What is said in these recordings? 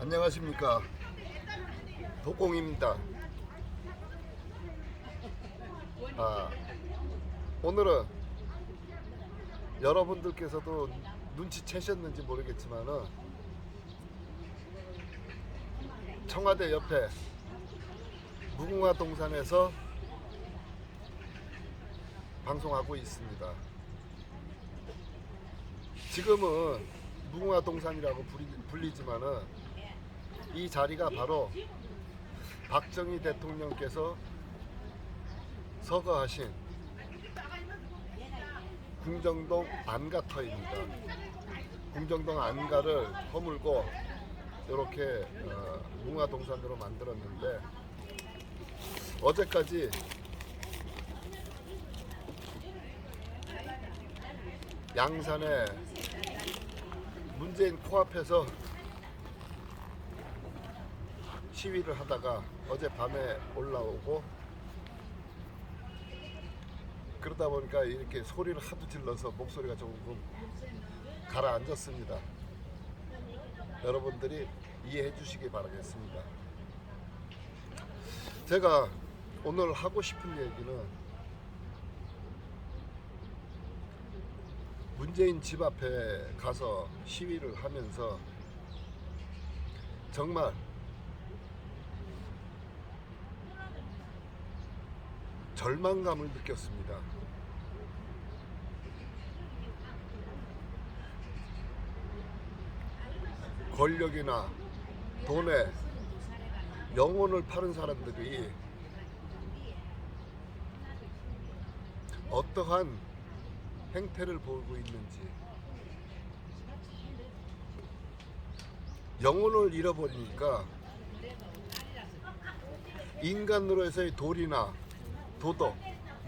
안녕하십니까, 도공입니다. 오늘은 여러분들께서도 눈치채셨는지 모르겠지만은 청와대 옆에 무궁화 동산에서 방송하고 있습니다. 지금은 무궁화 동산이라고 불리지만은 이 자리가 바로 박정희 대통령께서 서거하신 궁정동 안가터입니다. 궁정동 안가를 허물고 이렇게 무궁화 동산으로 만들었는데, 어제까지 양산에 문재인 코앞에서 시위를 하다가 어젯밤에 올라오고, 그러다 보니까 이렇게 소리를 하도 질러서 목소리가 조금 가라앉았습니다. 여러분들이 이해해 주시기 바라겠습니다. 제가 오늘 하고 싶은 얘기는 문재인 집 앞에 가서 시위를 하면서 정말 절망감을 느꼈습니다. 권력이나 돈에 영혼을 파는 사람들이 어떠한 행태를 보이고 있는지, 영혼을 잃어버리니까 인간으로서의 도리나 도덕,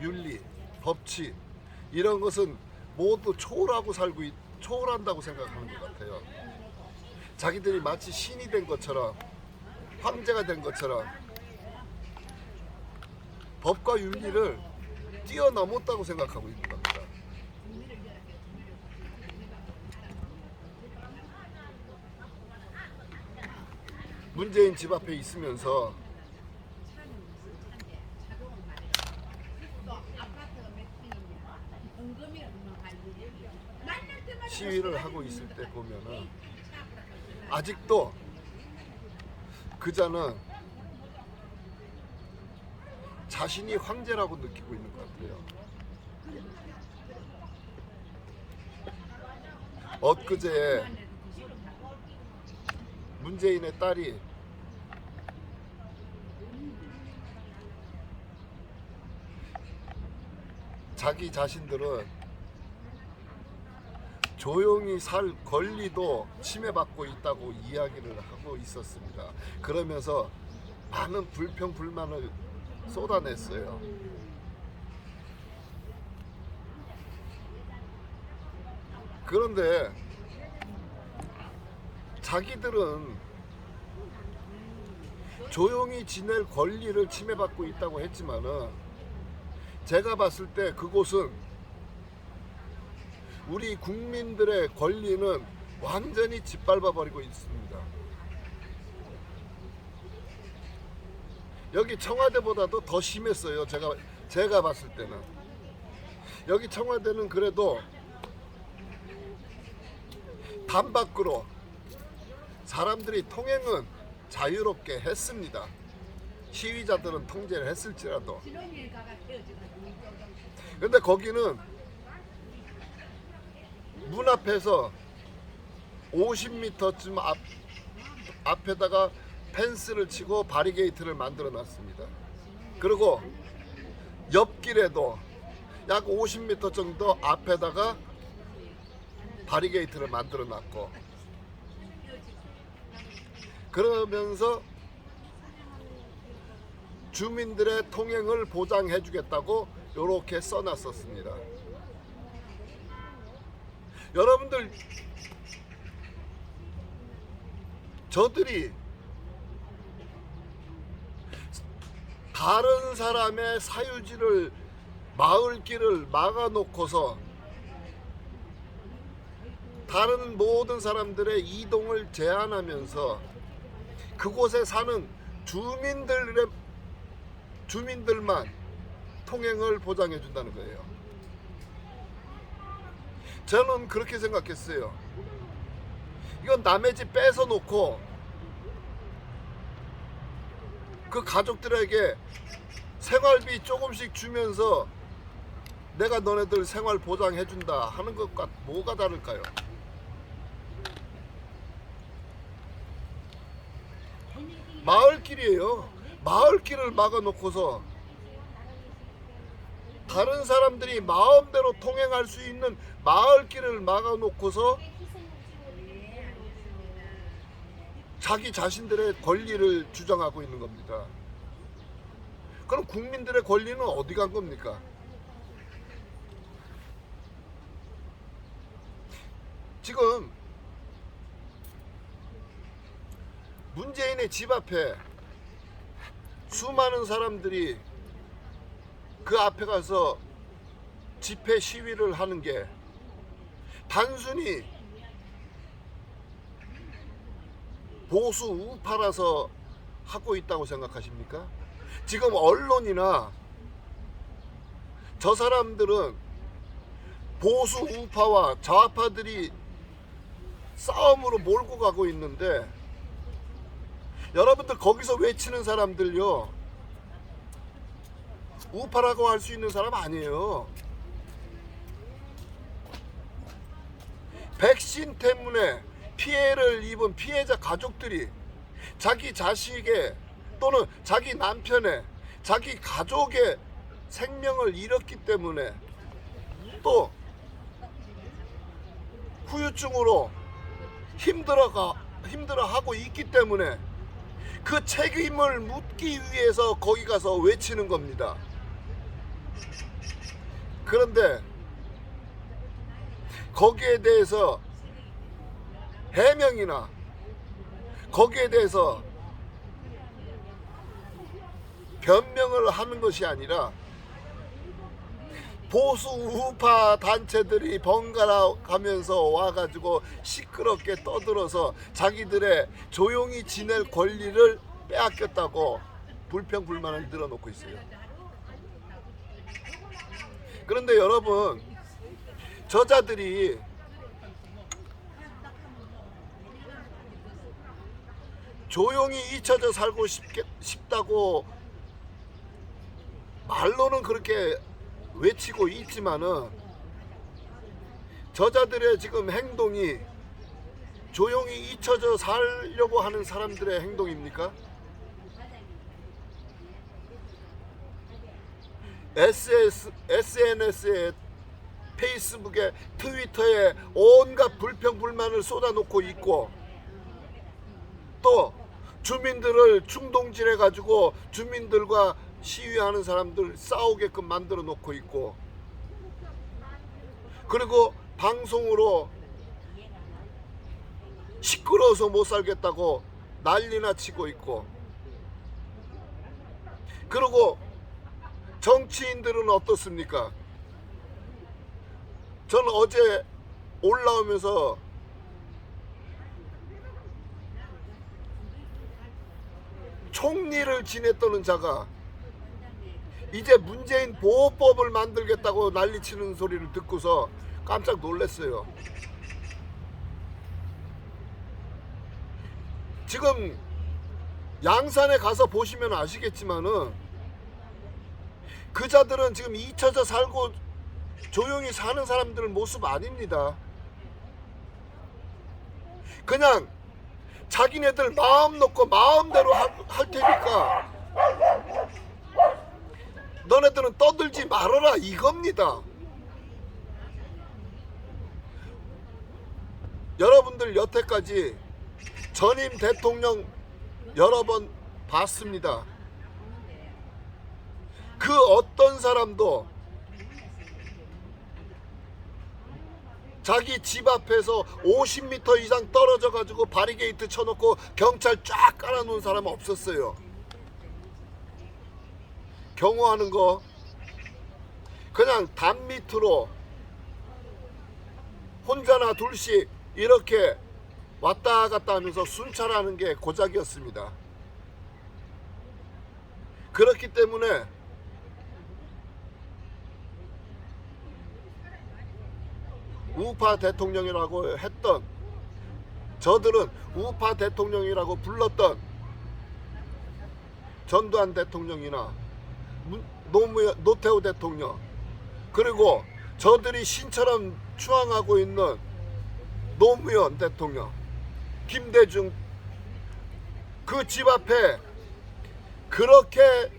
윤리, 법치 이런 것은 모두 초월한다고 생각하는 것 같아요. 자기들이 마치 신이 된 것처럼, 황제가 된 것처럼 법과 윤리를 뛰어넘었다고 생각하고 있는 겁니다. 문재인 집 앞에 있으면서 시위를 하고 있을 때 보면은 아직도 그자는 자신이 황제라고 느끼고 있는 것 같아요. 엊그제 문재인의 딸이 자기 자신들은 조용히 살 권리도 침해받고 있다고 이야기를 하고 있었습니다. 그러면서 많은 불평 불만을 쏟아냈어요. 그런데 자기들은 조용히 지낼 권리를 침해받고 있다고 했지만은, 제가 봤을 때 그곳은 우리 국민들의 권리는 완전히 짓밟아 버리고 있습니다. 여기 청와대보다도 더 심했어요. 제가 봤을 때는. 여기 청와대는 그래도 담 밖으로 사람들이 통행은 자유롭게 했습니다. 시위자들은 통제를 했을지라도. 근데 거기는 문 앞에서 50m쯤 앞에다가 펜스를 치고 바리게이트를 만들어 놨습니다. 그리고 옆길에도 약 50m 정도 앞에다가 바리게이트를 만들어 놨고, 그러면서 주민들의 통행을 보장해 주겠다고 이렇게 써놨었습니다. 여러분들, 저들이 다른 사람의 사유지를, 마을길을 막아놓고서 다른 모든 사람들의 이동을 제한하면서 그곳에 사는 주민들만 통행을 보장해 준다는 거예요. 저는 그렇게 생각했어요. 이건 남의 집 뺏어 놓고 그 가족들에게 생활비 조금씩 주면서 내가 너네들 생활 보장해 준다 하는 것과 뭐가 다를까요? 마을길이에요. 마을길을 막아 놓고서 다른 사람들이 마음대로 통행할 수 있는 마을길을 막아 놓고서 자기 자신들의 권리를 주장하고 있는 겁니다. 그럼 국민들의 권리는 어디 간 겁니까? 지금 문재인의 집 앞에 수많은 사람들이 그 앞에 가서 집회 시위를 하는 게 단순히 보수 우파라서 하고 있다고 생각하십니까? 지금 언론이나 저 사람들은 보수 우파와 좌파들이 싸움으로 몰고 가고 있는데 여러분들 거기서 외치는 사람들요, 우파라고 할 수 있는 사람 아니에요. 백신 때문에 피해를 입은 피해자 가족들이 자기 자식의 또는 자기 남편의 자기 가족의 생명을 잃었기 때문에 또 후유증으로 힘들어하고 있기 때문에 그 책임을 묻기 위해서 거기 가서 외치는 겁니다. 그런데 거기에 대해서 해명이나 거기에 대해서 변명을 하는 것이 아니라 보수 우파 단체들이 번갈아 가면서 와가지고 시끄럽게 떠들어서 자기들의 조용히 지낼 권리를 빼앗겼다고 불평불만을 늘어놓고 있어요. 그런데 여러분, 저자들이 조용히 잊혀져 살고 싶다고 말로는 그렇게 외치고 있지만은 저자들의 지금 행동이 조용히 잊혀져 살려고 하는 사람들의 행동입니까? SNS에 페이스북에 트위터에 온갖 불평불만을 쏟아놓고 있고 또 주민들을 중동질해 가지고 주민들과 시위하는 사람들 싸우게끔 만들어 놓고 있고 그리고 방송으로 시끄러워서 못 살겠다고 난리나 치고 있고 그리고 정치인들은 어떻습니까? 저는 어제 올라오면서 총리를 지냈던 자가 이제 문재인 보호법을 만들겠다고 난리치는 소리를 듣고서 깜짝 놀랐어요. 지금 양산에 가서 보시면 아시겠지만은 그자들은 지금 잊혀져 살고 조용히 사는 사람들 모습 아닙니다. 그냥 자기네들 마음 놓고 마음대로 할 테니까 너네들은 떠들지 말아라 이겁니다. 여러분들 여태까지 전임 대통령 여러 번 봤습니다. 그 어떤 사람도 자기 집 앞에서 50m 이상 떨어져 가지고 바리게이트 쳐놓고 경찰 쫙 깔아놓은 사람 없었어요. 경호하는 거 그냥 담 밑으로 혼자나 둘씩 이렇게 왔다 갔다 하면서 순찰하는 게 고작이었습니다. 그렇기 때문에 우파 대통령이라고 했던, 저들은 우파 대통령이라고 불렀던 전두환 대통령이나 노태우 대통령, 그리고 저들이 신처럼 추앙하고 있는 노무현 대통령, 김대중, 그 집 앞에 그렇게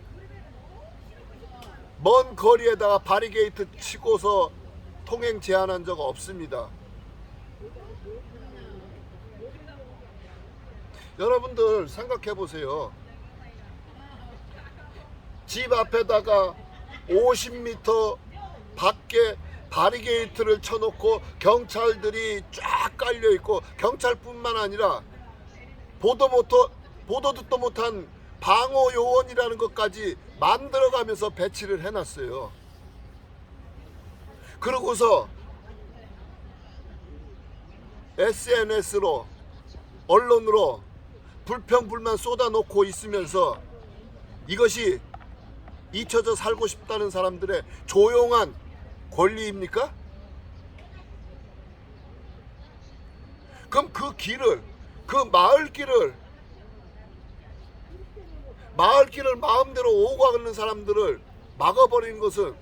먼 거리에다가 바리게이트 치고서 통행 제한한 적 없습니다. 여러분들 생각해 보세요. 집 앞에다가 50m 밖에 바리게이트를 쳐놓고 경찰들이 쫙 깔려 있고, 경찰뿐만 아니라 보도 듣도 못한 방어 요원이라는 것까지 만들어가면서 배치를 해놨어요. 그러고서 SNS로, 언론으로 불평불만 쏟아놓고 있으면서 이것이 잊혀져 살고 싶다는 사람들의 조용한 권리입니까? 그럼 그 길을, 그 마을길을 마음대로 오고 가는 사람들을 막아버리는 것은,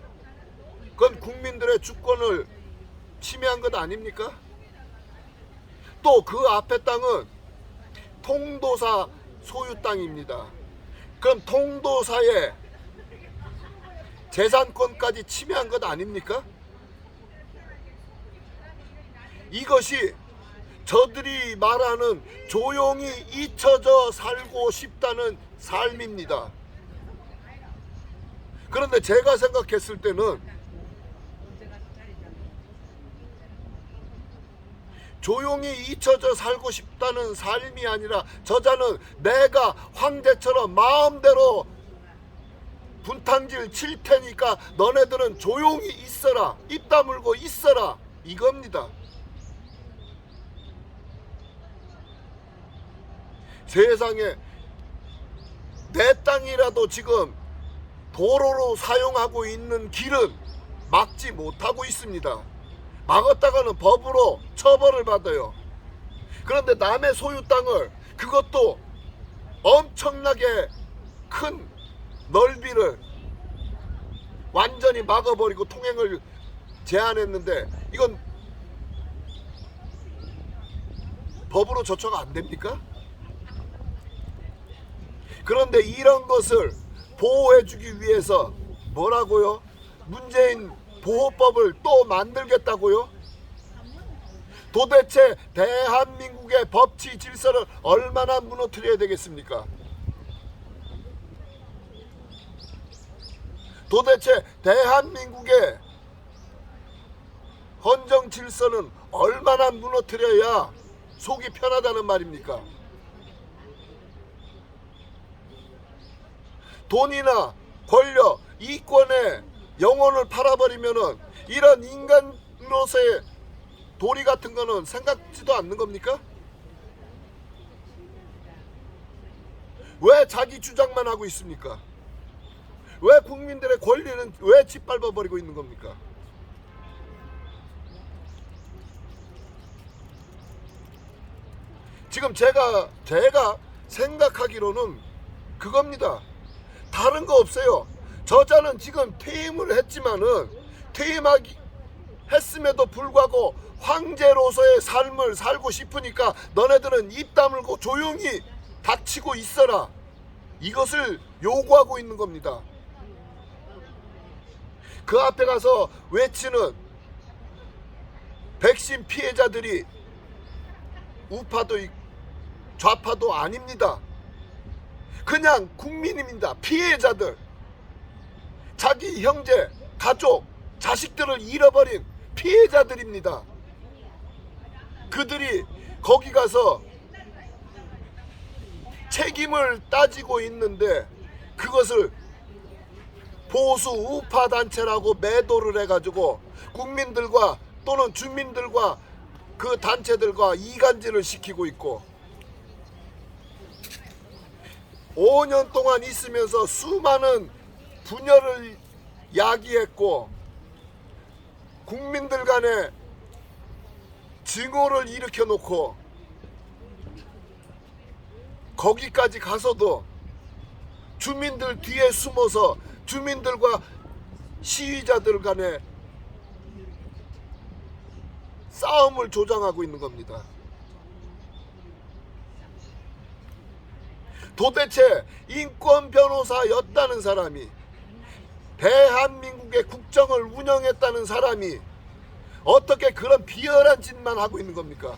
그건 국민들의 주권을 침해한 것 아닙니까? 또 그 앞에 땅은 통도사 소유 땅입니다. 그럼 통도사의 재산권까지 침해한 것 아닙니까? 이것이 저들이 말하는 조용히 잊혀져 살고 싶다는 삶입니다. 그런데 제가 생각했을 때는 조용히 잊혀져 살고 싶다는 삶이 아니라, 저자는 내가 황제처럼 마음대로 분탕질 칠 테니까 너네들은 조용히 있어라, 입 다물고 있어라, 이겁니다. 세상에 내 땅이라도 지금 도로로 사용하고 있는 길은 막지 못하고 있습니다. 막았다가는 법으로 처벌을 받아요. 그런데 남의 소유 땅을, 그것도 엄청나게 큰 넓이를 완전히 막아버리고 통행을 제한했는데, 이건 법으로 조처가 안 됩니까? 그런데 이런 것을 보호해주기 위해서 뭐라고요? 문재인 보호법을 또 만들겠다고요? 도대체 대한민국의 법치 질서를 얼마나 무너뜨려야 되겠습니까? 도대체 대한민국의 헌정 질서는 얼마나 무너뜨려야 속이 편하다는 말입니까? 돈이나 권력, 이권에 영혼을 팔아버리면은 이런 인간으로서의 도리 같은 거는 생각지도 않는 겁니까? 왜 자기 주장만 하고 있습니까? 왜 국민들의 권리는 왜 짓밟아버리고 있는 겁니까? 지금 제가 생각하기로는 그겁니다. 다른 거 없어요. 저자는 지금 퇴임을 했지만은, 했음에도 불구하고 황제로서의 삶을 살고 싶으니까 너네들은 입 다물고 조용히 닥치고 있어라, 이것을 요구하고 있는 겁니다. 그 앞에 가서 외치는 백신 피해자들이 우파도 좌파도 아닙니다. 그냥 국민입니다. 피해자들, 자기 형제, 가족, 자식들을 잃어버린 피해자들입니다. 그들이 거기 가서 책임을 따지고 있는데, 그것을 보수 우파 단체라고 매도를 해가지고 국민들과 또는 주민들과 그 단체들과 이간질을 시키고 있고 5년 동안 있으면서 수많은 분열을 야기했고 국민들 간에 증오를 일으켜 놓고 거기까지 가서도 주민들 뒤에 숨어서 주민들과 시위자들 간에 싸움을 조장하고 있는 겁니다. 도대체 인권 변호사였다는 사람이 대한민국의 국정을 운영했다는 사람이 어떻게 그런 비열한 짓만 하고 있는 겁니까?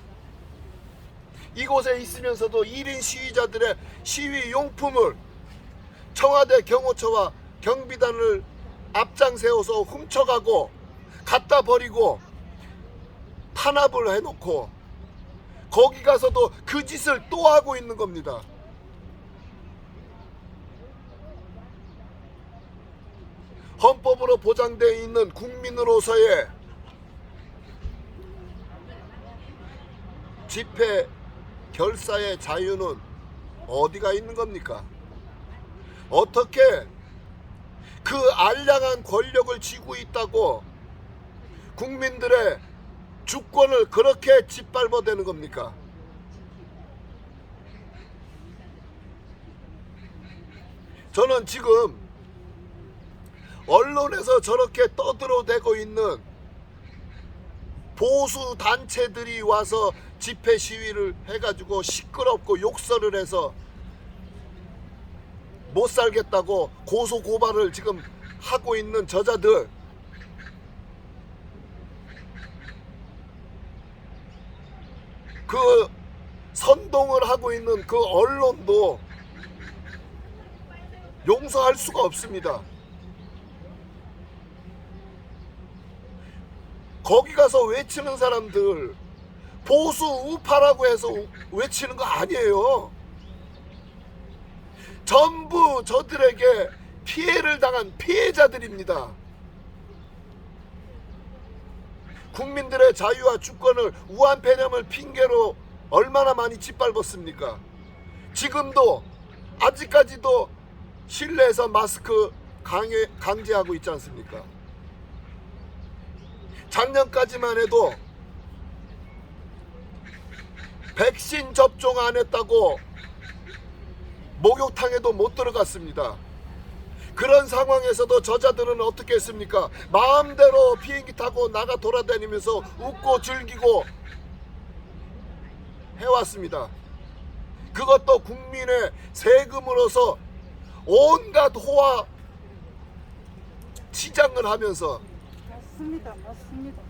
이곳에 있으면서도 1인 시위자들의 시위 용품을 청와대 경호처와 경비단을 앞장 세워서 훔쳐가고 갖다 버리고 탄압을 해놓고 거기 가서도 그 짓을 또 하고 있는 겁니다. 헌법으로 보장되어 있는 국민으로서의 집회 결사의 자유는 어디가 있는 겁니까? 어떻게 그 알량한 권력을 쥐고 있다고 국민들의 주권을 그렇게 짓밟아대는 겁니까? 저는 지금 언론에서 저렇게 떠들어대고 있는 보수 단체들이 와서 집회 시위를 해가지고 시끄럽고 욕설을 해서 못 살겠다고 고소 고발을 지금 하고 있는 저자들, 그 선동을 하고 있는 그 언론도 용서할 수가 없습니다. 거기 가서 외치는 사람들 보수 우파라고 해서 외치는 거 아니에요. 전부 저들에게 피해를 당한 피해자들입니다. 국민들의 자유와 주권을 우한 폐렴을 핑계로 얼마나 많이 짓밟았습니까? 지금도 아직까지도 실내에서 마스크 강제하고 있지 않습니까? 작년까지만 해도 백신 접종 안 했다고 목욕탕에도 못 들어갔습니다. 그런 상황에서도 저자들은 어떻게 했습니까? 마음대로 비행기 타고 나가 돌아다니면서 웃고 즐기고 해왔습니다. 그것도 국민의 세금으로서 온갖 호화 치장을 하면서. 맞습니다. 맞습니다.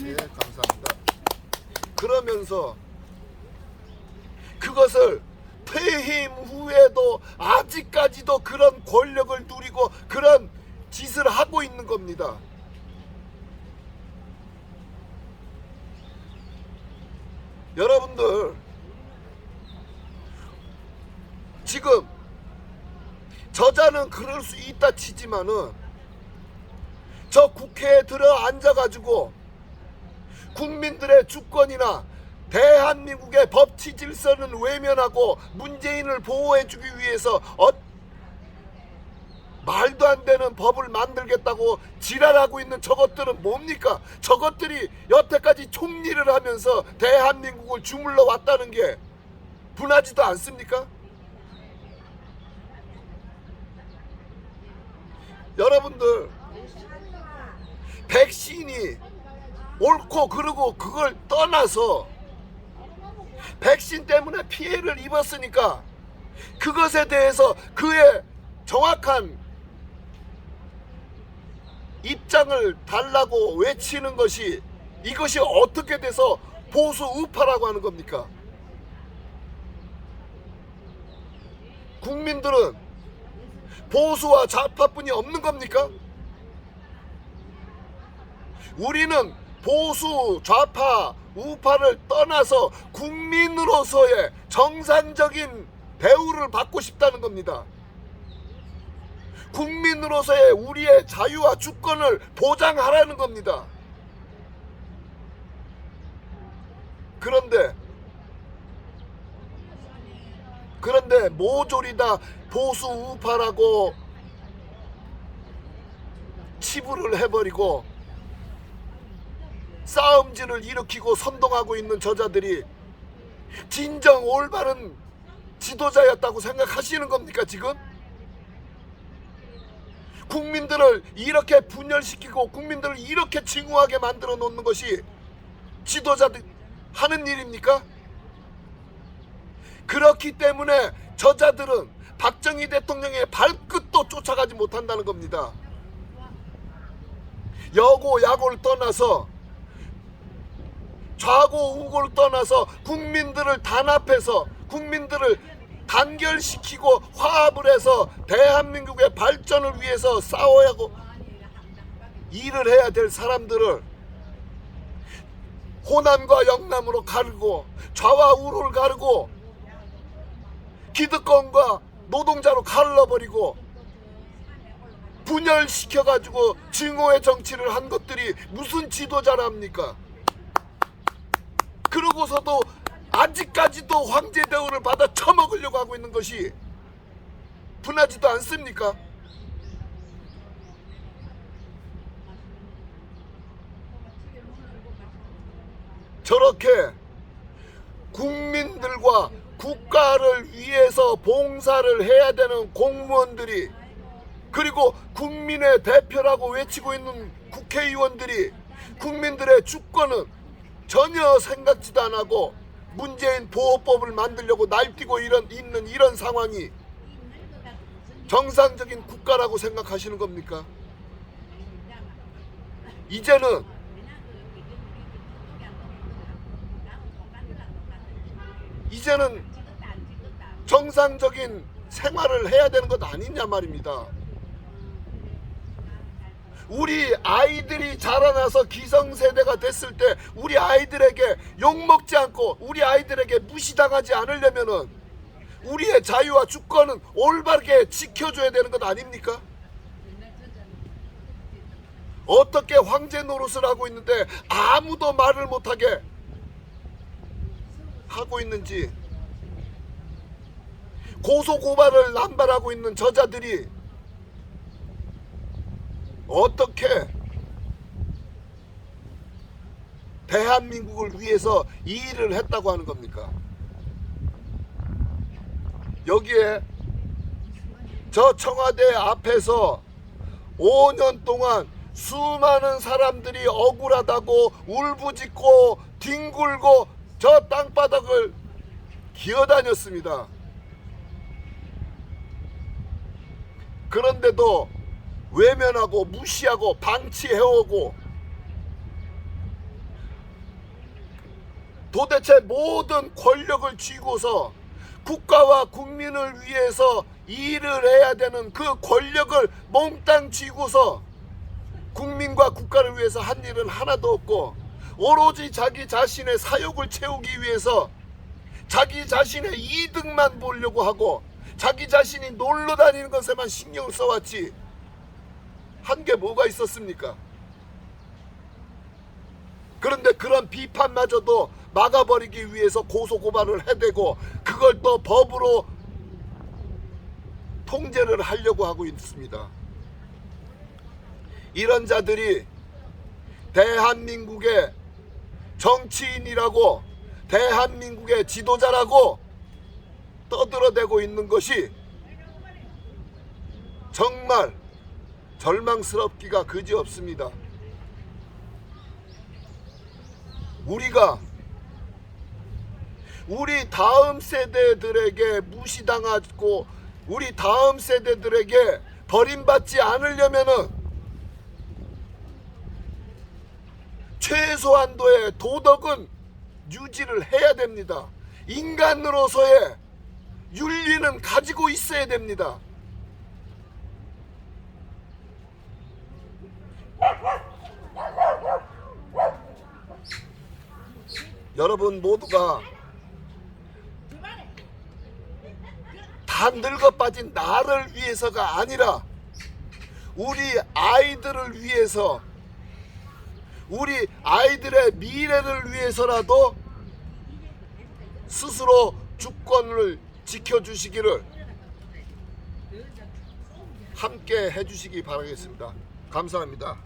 예, 감사합니다. 그러면서 그것을 퇴임 후에도 아직까지도 그런 권력을 누리고 그런 짓을 하고 있는 겁니다. 여러분들, 지금 저자는 그럴 수 있다 치지만은 저 국회에 들어 앉아가지고 국민들의 주권이나 대한민국의 법치 질서는 외면하고 문재인을 보호해주기 위해서 말도 안 되는 법을 만들겠다고 지랄하고 있는 저것들은 뭡니까? 저것들이 여태까지 총리를 하면서 대한민국을 주물러 왔다는 게 분하지도 않습니까? 여러분들, 백신이 옳고 그르고 그걸 떠나서 백신 때문에 피해를 입었으니까 그것에 대해서 그의 정확한 입장을 달라고 외치는 것이, 이것이 어떻게 돼서 보수 우파라고 하는 겁니까? 국민들은 보수와 좌파뿐이 없는 겁니까? 우리는 보수, 좌파, 우파를 떠나서 국민으로서의 정상적인 대우를 받고 싶다는 겁니다. 국민으로서의 우리의 자유와 주권을 보장하라는 겁니다. 그런데 모조리 다 보수 우파라고 치부를 해버리고 싸움질을 일으키고 선동하고 있는 저자들이 진정 올바른 지도자였다고 생각하시는 겁니까 지금? 국민들을 이렇게 분열시키고 국민들을 이렇게 징후하게 만들어 놓는 것이 지도자들 하는 일입니까? 그렇기 때문에 저자들은 박정희 대통령의 발끝도 쫓아가지 못한다는 겁니다. 여고 야고를 떠나서 좌고 우고를 떠나서 국민들을 단합해서 국민들을 단결시키고 화합을 해서 대한민국의 발전을 위해서 싸워야 하고 일을 해야 될 사람들을 호남과 영남으로 가르고 좌와 우를 가르고 기득권과 노동자로 갈라버리고 분열시켜가지고 증오의 정치를 한 것들이 무슨 지도자랍니까? 그러고서도 아직까지도 황제 대우를 받아 처먹으려고 하고 있는 것이 분하지도 않습니까? 저렇게 국민들과 국가를 위해서 봉사를 해야 되는 공무원들이 그리고 국민의 대표라고 외치고 있는 국회의원들이 국민들의 주권은 전혀 생각지도 안 하고 문재인 보호법을 만들려고 날뛰고 있는 이런 상황이 정상적인 국가라고 생각하시는 겁니까? 이제는 정상적인 생활을 해야 되는 것 아니냐 말입니다. 우리 아이들이 자라나서 기성세대가 됐을 때 우리 아이들에게 욕먹지 않고 우리 아이들에게 무시당하지 않으려면은 우리의 자유와 주권은 올바르게 지켜줘야 되는 것 아닙니까? 어떻게 황제 노릇을 하고 있는데 아무도 말을 못하게 하고 있는지, 고소고발을 남발하고 있는 저자들이 어떻게 대한민국을 위해서 이 일을 했다고 하는 겁니까? 여기에 저 청와대 앞에서 5년 동안 수많은 사람들이 억울하다고 울부짖고 뒹굴고 저 땅바닥을 기어다녔습니다. 그런데도 외면하고 무시하고 방치해오고 도대체 모든 권력을 쥐고서 국가와 국민을 위해서 일을 해야 되는 그 권력을 몽땅 쥐고서 국민과 국가를 위해서 한 일은 하나도 없고 오로지 자기 자신의 사욕을 채우기 위해서 자기 자신의 이득만 보려고 하고 자기 자신이 놀러 다니는 것에만 신경을 써왔지 한 게 뭐가 있었습니까? 그런데 그런 비판마저도 막아버리기 위해서 고소고발을 해대고 그걸 또 법으로 통제를 하려고 하고 있습니다. 이런 자들이 대한민국의 정치인이라고 대한민국의 지도자라고 떠들어대고 있는 것이 정말 절망스럽기가 그지없습니다. 우리가 우리 다음 세대들에게 무시당하고 우리 다음 세대들에게 버림받지 않으려면은 최소한도의 도덕은 유지를 해야 됩니다. 인간으로서의 윤리는 가지고 있어야 됩니다. 여러분 모두가 다 늙어 빠진 나를 위해서가 아니라 우리 아이들을 위해서 우리 아이들의 미래를 위해서라도 스스로 주권을 지켜주시기를 함께 해주시기 바라겠습니다. 감사합니다.